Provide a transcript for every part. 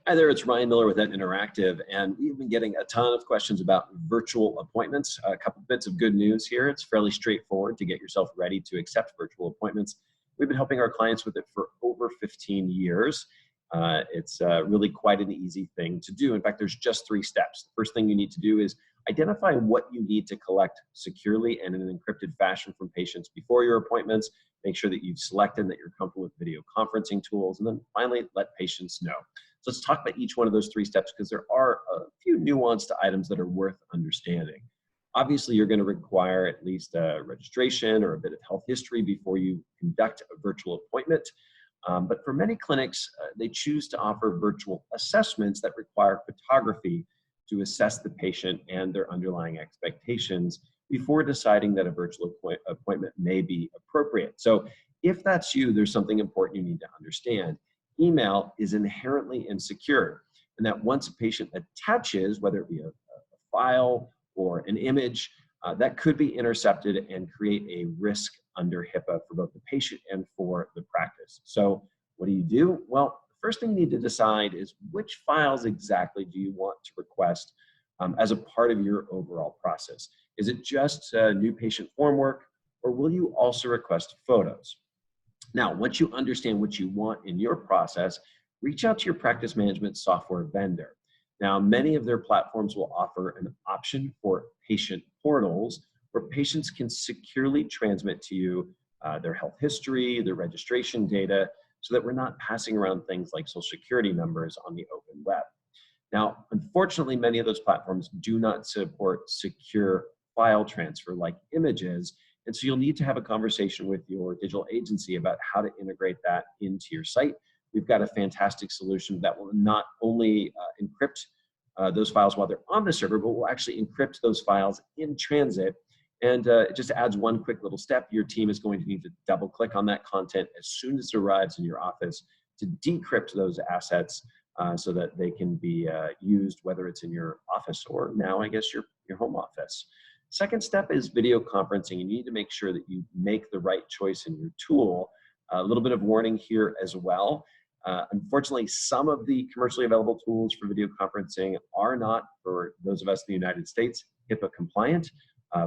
Hi there, it's Ryan Miller with Etna Interactive, and we've been getting a ton of questions about virtual appointments. A couple bits of good news here. It's fairly straightforward to get yourself ready to accept virtual appointments. We've been helping our clients with it for over 15 years. It's really quite an easy thing to do. In fact, there's just 3 steps. The first thing you need to do is identify what you need to collect securely and in an encrypted fashion from patients before your appointments. Make sure that you've selected that you're comfortable with video conferencing tools, and then finally let patients know. So let's talk about each one of those 3 steps because there are a few nuanced items that are worth understanding. Obviously, you're going to require at least a registration or a bit of health history before you conduct a virtual appointment. But for many clinics, they choose to offer virtual assessments that require photography to assess the patient and their underlying expectations before deciding that a virtual appointment may be appropriate. So if that's you, there's something important you need to understand. Email is inherently insecure, and that once a patient attaches, whether it be a file or an image, that could be intercepted and create a risk under HIPAA for both the patient and for the practice. So what do? Well, the first thing you need to decide is which files exactly do you want to request as a part of your overall process. Is it just new patient form work, or will you also request photos? Now, once you understand what you want in your process, reach out to your practice management software vendor. Now, many of their platforms will offer an option for patient portals where patients can securely transmit to you their health history, their registration data, so that we're not passing around things like social security numbers on the open web. Now, unfortunately, many of those platforms do not support secure file transfer like images, and so you'll need to have a conversation with your digital agency about how to integrate that into your site. We've got a fantastic solution that will not only encrypt those files while they're on the server, but will actually encrypt those files in transit. And it just adds one quick little step. Your team is going to need to double click on that content as soon as it arrives in your office to decrypt those assets so that they can be used, whether it's in your office or now, I guess, your home office. Second step is video conferencing. You need to make sure that you make the right choice in your tool. A little bit of warning here as well. Unfortunately, some of the commercially available tools for video conferencing are not, for those of us in the United States, HIPAA compliant.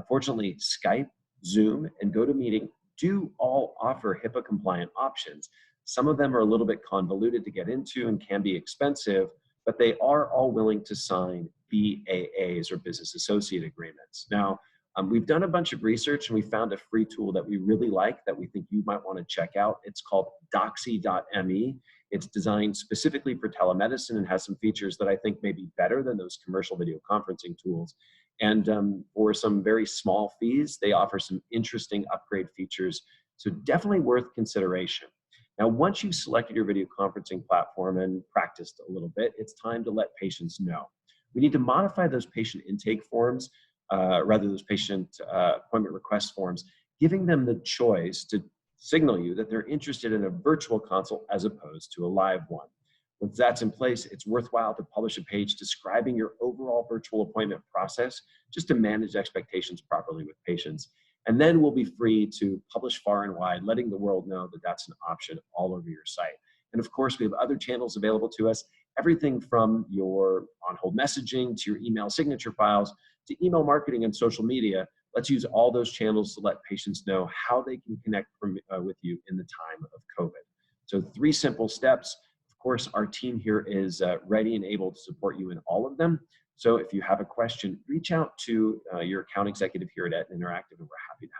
Fortunately, Skype, Zoom, and Gotomeeting do all offer HIPAA compliant options. Some of them are a little bit convoluted to get into and can be expensive, but they are all willing to sign BAAs or business associate agreements. Now, we've done a bunch of research and we found a free tool that we really like that we think you might want to check out. It's called doxy.me. It's designed specifically for telemedicine and has some features that I think may be better than those commercial video conferencing tools. And for some very small fees, they offer some interesting upgrade features. So definitely worth consideration. Now, once you've selected your video conferencing platform and practiced a little bit, it's time to let patients know. We need to modify those patient intake forms, those patient appointment request forms, giving them the choice to signal you that they're interested in a virtual consult as opposed to a live one. Once that's in place, it's worthwhile to publish a page describing your overall virtual appointment process just to manage expectations properly with patients. And then we'll be free to publish far and wide, letting the world know that that's an option all over your site. And of course, we have other channels available to us, everything from your on-hold messaging to your email signature files to email marketing and social media. Let's use all those channels to let patients know how they can connect with you in the time of COVID. So 3 simple steps. Of course, our team here is ready and able to support you in all of them. So if you have a question, reach out to your account executive here at Etna Interactive, and we're happy to help.